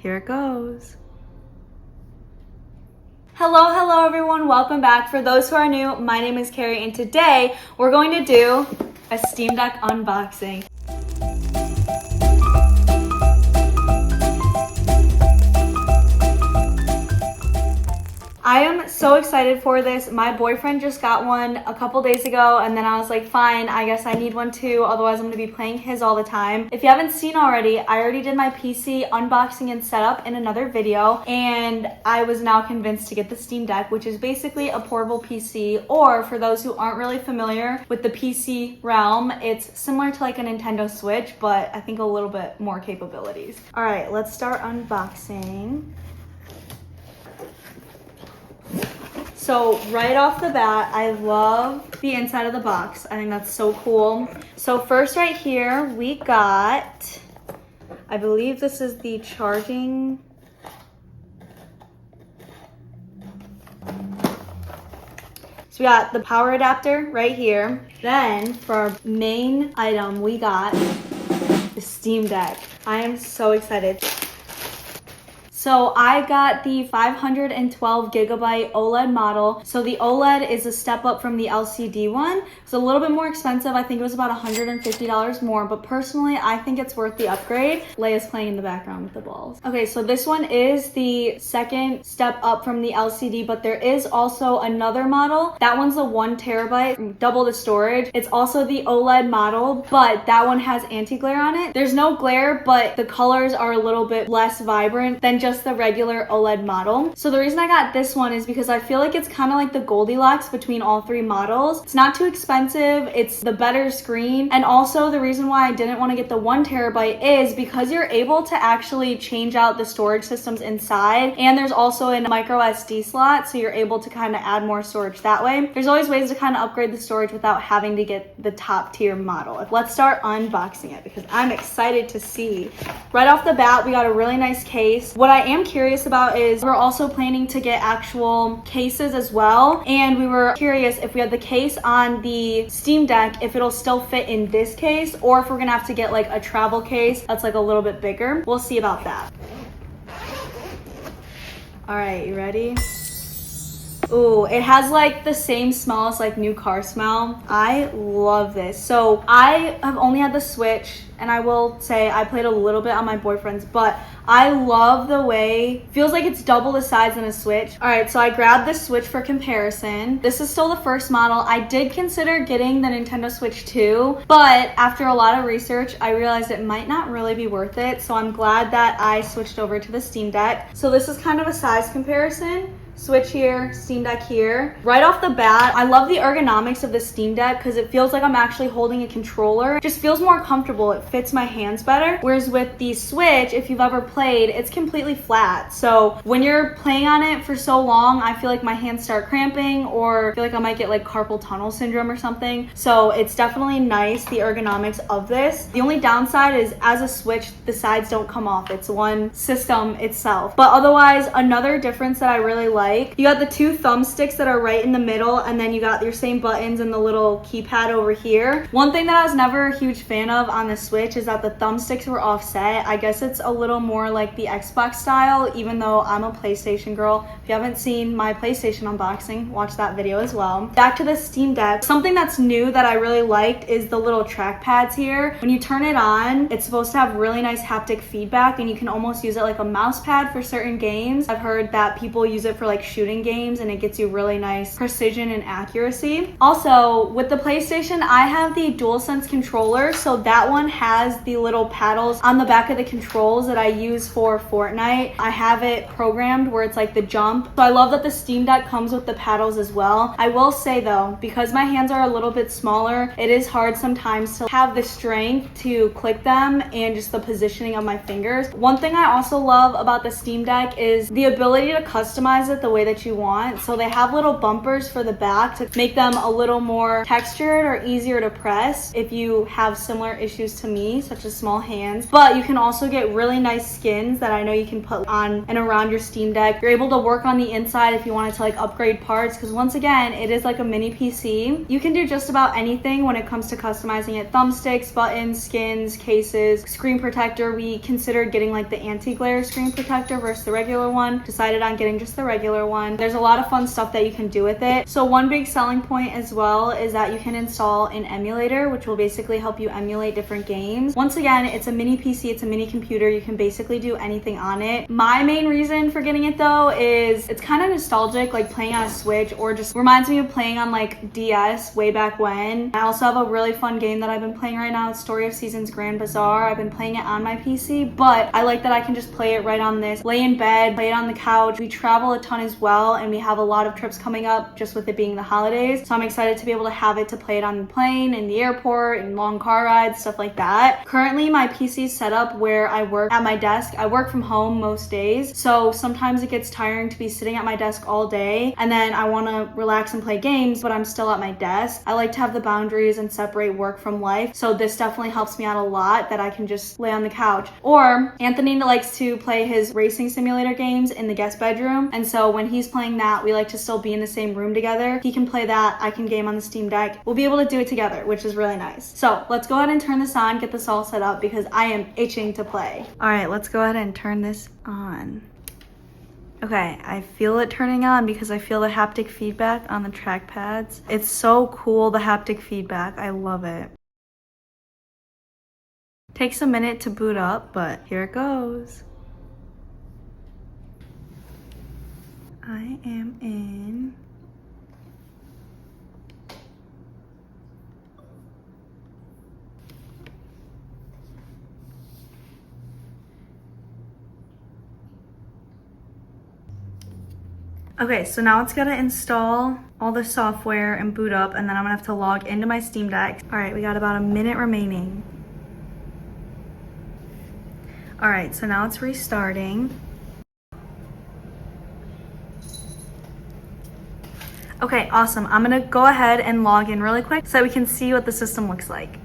Here it goes. Hello everyone, welcome back. For those who are new, my name is Carrie and today we're going to do a Steam Deck unboxing. I am so excited for this. My boyfriend just got one a couple days ago and then I was like, fine, I guess I need one too, otherwise I'm gonna be playing his all the time. If you haven't seen already, I already did my PC unboxing and setup in another video, and I was now convinced to get the Steam Deck, which is basically a portable PC, or for those who aren't really familiar with the PC realm, it's similar to like a Nintendo Switch, but I think a little bit more capabilities. All right, let's start unboxing. So right off the bat, I love the inside of the box. I think that's so cool. So first right here, we got, I believe this is the charging. So we got the power adapter right here. Then for our main item, we got the Steam Deck. I am so excited. So I got the 512 gigabyte OLED model. So the OLED is a step up from the LCD one. It's a little bit more expensive. I think it was about $150 more, but personally, I think it's worth the upgrade. Leia's playing in the background with the balls. Okay, so this one is the second step up from the LCD, but there is also another model. That one's a 1 terabyte, double the storage. It's also the OLED model, but that one has anti-glare on it. There's no glare, but the colors are a little bit less vibrant than just the regular OLED model. So the reason I got this one is because I feel like it's kind of like the Goldilocks between all three models. It's not too expensive, it's the better screen, and also the reason why I didn't want to get the 1 terabyte is because you're able to actually change out the storage systems inside, and there's also a micro SD slot, so you're able to kind of add more storage that way. There's always ways to kind of upgrade the storage without having to get the top tier model. Let's start unboxing it because I'm excited to see. Right off the bat, we got a really nice case. What I am curious about is we're also planning to get actual cases as well, and we were curious if we had the case on the Steam Deck, if it'll still fit in this case, or if we're gonna have to get like a travel case that's like a little bit bigger. We'll see about that. All right, you ready? Ooh, it has like the same smell as like new car smell. I love this. So I have only had the Switch, and I will say I played a little bit on my boyfriend's, but I love the way, feels like it's double the size than a Switch. All right, so I grabbed the Switch for comparison. This is still the first model. I did consider getting the Nintendo Switch 2, but after a lot of research, I realized it might not really be worth it. So I'm glad that I switched over to the Steam Deck. So this is kind of a size comparison. Switch here, Steam Deck here. Right off the bat, I love the ergonomics of the Steam Deck because it feels like I'm actually holding a controller. It just feels more comfortable. It fits my hands better. Whereas with the Switch, if you've ever played, it's completely flat. So when you're playing on it for so long, I feel like my hands start cramping, or I feel like I might get like carpal tunnel syndrome or something. So it's definitely nice, the ergonomics of this. The only downside is as a Switch, the sides don't come off. It's one system itself. But otherwise, another difference that I really like, you got the 2 thumbsticks that are right in the middle, and then you got your same buttons and the little keypad over here. One thing that I was never a huge fan of on the Switch is that the thumbsticks were offset. I guess it's a little more like the Xbox style, even though I'm a PlayStation girl. If you haven't seen my PlayStation unboxing, watch that video as well. Back to the Steam Deck. Something that's new that I really liked is the little track pads here. When you turn it on, it's supposed to have really nice haptic feedback, and you can almost use it like a mouse pad for certain games. I've heard that people use it for like shooting games, and it gets you really nice precision and accuracy. Also, with the PlayStation, I have the DualSense controller, so that one has the little paddles on the back of the controls that I use for Fortnite. I have it programmed where it's like the jump. So I love that the Steam Deck comes with the paddles as well. I will say though, because my hands are a little bit smaller, it is hard sometimes to have the strength to click them and just the positioning of my fingers. One thing I also love about the Steam Deck is the ability to customize it the way that you want. So they have little bumpers for the back to make them a little more textured or easier to press if you have similar issues to me, such as small hands. But you can also get really nice skins that I know you can put on and around your Steam Deck. You're able to work on the inside if you wanted to like upgrade parts, because once again, it is like a mini PC. You can do just about anything when it comes to customizing it. Thumbsticks, buttons, skins, cases, screen protector. We considered getting like the anti-glare screen protector versus the regular one. Decided on getting just the regular one. There's a lot of fun stuff that you can do with it. So one big selling point as well is that you can install an emulator, which will basically help you emulate different games. Once again, it's a mini PC, it's a mini computer. You can basically do anything on it. My main reason for getting it though is it's kind of nostalgic, like playing on a Switch, or just reminds me of playing on like DS way back when. I also have a really fun game that I've been playing right now. It's Story of Seasons Grand Bazaar. I've been playing it on my PC, but I like that I can just play it right on this, lay in bed, play it on the couch. We travel a ton as well, and we have a lot of trips coming up just with it being the holidays. So I'm excited to be able to have it to play it on the plane, in the airport, in long car rides, stuff like that. Currently, my PC is set up where I work at my desk. I work from home most days, so sometimes it gets tiring to be sitting at my desk all day, and then I want to relax and play games, but I'm still at my desk. I like to have the boundaries and separate work from life, so this definitely helps me out a lot, that I can just lay on the couch. Or Anthony likes to play his racing simulator games in the guest bedroom, and so when he's playing that, we like to still be in the same room together. He can play that, I can game on the Steam Deck. We'll be able to do it together, which is really nice. So let's go ahead and turn this on, get this all set up, because I am itching to play. All right, let's go ahead and turn this on. Okay, I feel it turning on because I feel the haptic feedback on the trackpads. It's so cool, the haptic feedback. I love it. Takes a minute to boot up, but here it goes. I am in. Okay, so now it's gotta install all the software and boot up, and then I'm gonna have to log into my Steam Deck. All right, we got about a minute remaining. All right, so now it's restarting. Okay, awesome. I'm gonna go ahead and log in really quick so we can see what the system looks like.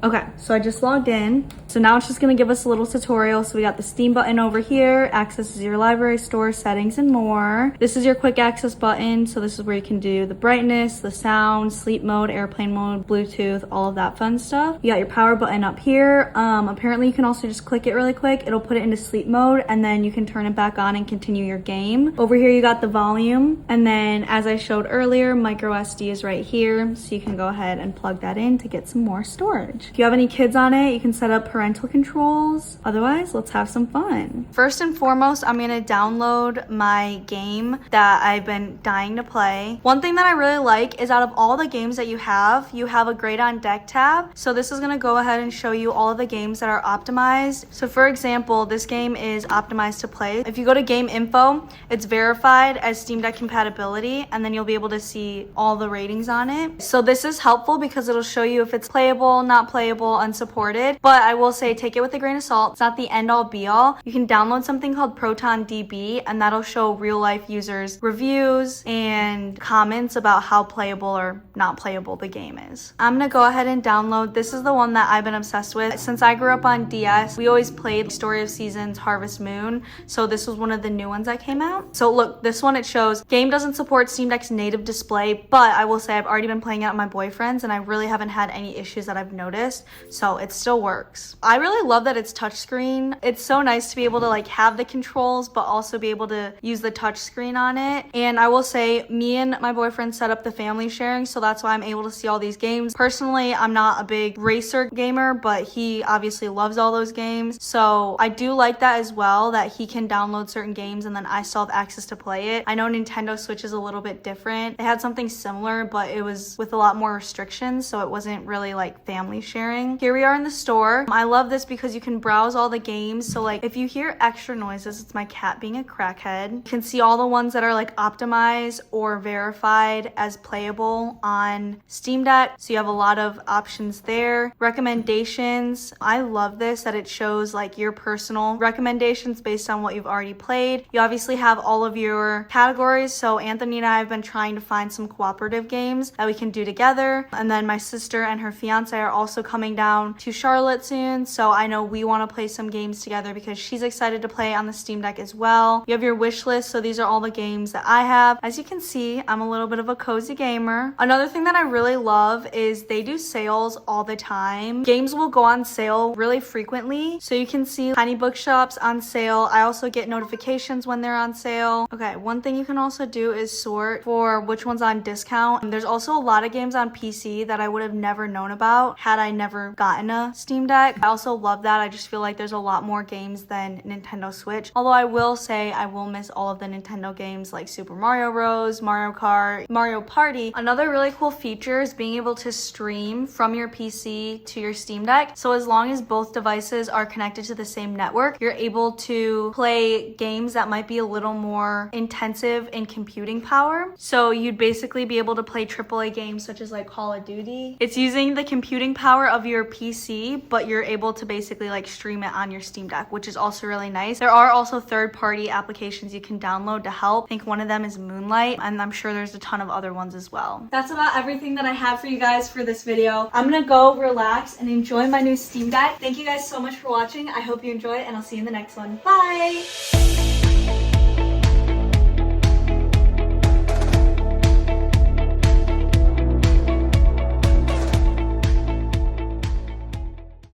Okay, so I just logged in. So now it's just gonna give us a little tutorial. So we got the Steam button over here, accesses your library, store, settings, and more. This is your quick access button. So this is where you can do the brightness, the sound, sleep mode, airplane mode, Bluetooth, all of that fun stuff. You got your power button up here. Apparently you can also just click it really quick. It'll put it into sleep mode, and then you can turn it back on and continue your game. Over here you got the volume. And then as I showed earlier, microSD is right here. So you can go ahead and plug that in to get some more storage. If you have any kids on it, you can set up parental controls. Otherwise, let's have some fun. First and foremost, I'm gonna download my game that I've been dying to play. One thing that I really like is out of all the games that you have a Great on Deck tab. So this is gonna go ahead and show you all of the games that are optimized. So for example, this game is optimized to play. If you go to game info, it's verified as Steam Deck compatibility, and then you'll be able to see all the ratings on it. So this is helpful because it'll show you if it's playable, not playable, unsupported, but I will say take it with a grain of salt. It's not the end all be all. You can download something called Proton DB, and that'll show real life users reviews and comments about how playable or not playable the game is. I'm gonna go ahead and download. This is the one that I've been obsessed with. Since I grew up on DS, we always played Story of Seasons, Harvest Moon, so this was one of the new ones that came out. So look, this one, it shows game doesn't support Steam Deck's native display, but I will say I've already been playing it on my boyfriend's, and I really haven't had any issues that I've noticed. So it still works. I really love that it's touchscreen. It's so nice to be able to like have the controls, but also be able to use the touchscreen on it. And I will say, me and my boyfriend set up the family sharing, so that's why I'm able to see all these games. Personally, I'm not a big racer gamer, but he obviously loves all those games. So I do like that as well, that he can download certain games and then I still have access to play it. I know Nintendo Switch is a little bit different. They had something similar, but it was with a lot more restrictions, so it wasn't really like family sharing. Here we are in the store. I love this because you can browse all the games. So like if you hear extra noises, it's my cat being a crackhead. You can see all the ones that are like optimized or verified as playable on Steam Deck. So you have a lot of options there. Recommendations. I love this, that it shows like your personal recommendations based on what you've already played. You obviously have all of your categories. So Anthony and I have been trying to find some cooperative games that we can do together. And then my sister and her fiance are also coming down to Charlotte soon. soon, so I know we want to play some games together because she's excited to play on the Steam Deck as well. You have your wish list, so these are all the games that I have. As you can see, I'm a little bit of a cozy gamer. Another thing that I really love is they do sales all the time. Games will go on sale really frequently, so you can see tiny bookshops on sale. I also get notifications when they're on sale. Okay, one thing you can also do is sort for which one's on discount. There's also a lot of games on PC that I would have never known about had I never gotten a Steam Deck. I also love that. I just feel like there's a lot more games than Nintendo Switch. Although I will say I will miss all of the Nintendo games like Super Mario Bros, Mario Kart, Mario Party. Another really cool feature is being able to stream from your PC to your Steam Deck. So as long as both devices are connected to the same network, you're able to play games that might be a little more intensive in computing power. So you'd basically be able to play AAA games such as like Call of Duty. It's using the computing power of your PC, but you're able to basically like stream it on your Steam Deck, which is also really nice. There are also third-party applications you can download to help. I think one of them is Moonlight, and I'm sure there's a ton of other ones as well. That's about everything that I have for you guys for this video. I'm gonna go relax and enjoy my new Steam Deck. Thank you guys so much for watching. I hope you enjoy, and I'll see you in the next one. Bye!